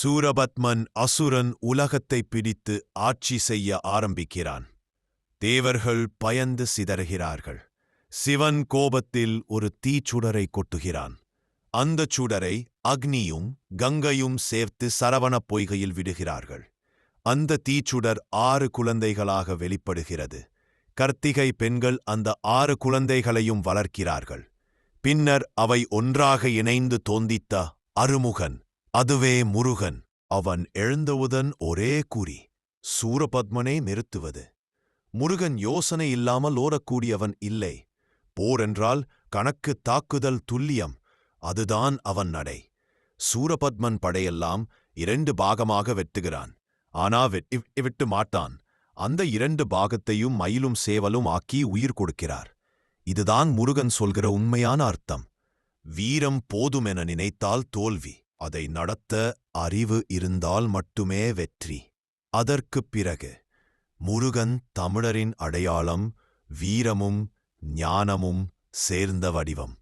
சூரபத்மன் அசுரன் உலகத்தைப் பிடித்து ஆட்சி செய்ய ஆரம்பிக்கிறான். தேவர்கள் பயந்து சிதறுகிறார்கள். சிவன் கோபத்தில் ஒரு தீச்சுடரை கொட்டுகிறான். அந்தச் சுடரை அக்னியும் கங்கையும் சேர்த்து சரவணப் பொய்கையில் விடுகிறார்கள். அந்த தீச்சுடர் 6 குழந்தைகளாக வெளிப்படுகிறது. கர்த்திகை பெண்கள் அந்த 6 குழந்தைகளையும் வளர்க்கிறார்கள். பின்னர் அவை ஒன்றாக இணைந்து தோந்தித்த அருமுகன், அதுவே முருகன். அவன் எழுந்தவுடன் ஒரே குறி, சூரபத்மனை நிறுத்துவது. முருகன் யோசனை இல்லாமல் ஓடக்கூடியவன் இல்லை. போரென்றால் கணக்கு, தாக்குதல், துல்லியம், அதுதான் அவன் நடை. சூரபத்மன் படையெல்லாம் 2 பாகமாக வெட்டுகிறான். ஆனா விட்டு மாட்டான். அந்த 2 பாகத்தையும் மயிலும் சேவலும் ஆக்கி உயிர் கொடுக்கிறார். இதுதான் முருகன் சொல்கிற உண்மையான அர்த்தம். வீரம் போதுமென நினைத்தால் தோல்வி, அதை நடத்த அறிவு இருந்தால் மட்டுமே வெற்றி. அதற்குப் பிறகு முருகன் தமிழரின் அடையாளம், வீரமும் ஞானமும் சேர்ந்த வடிவம்.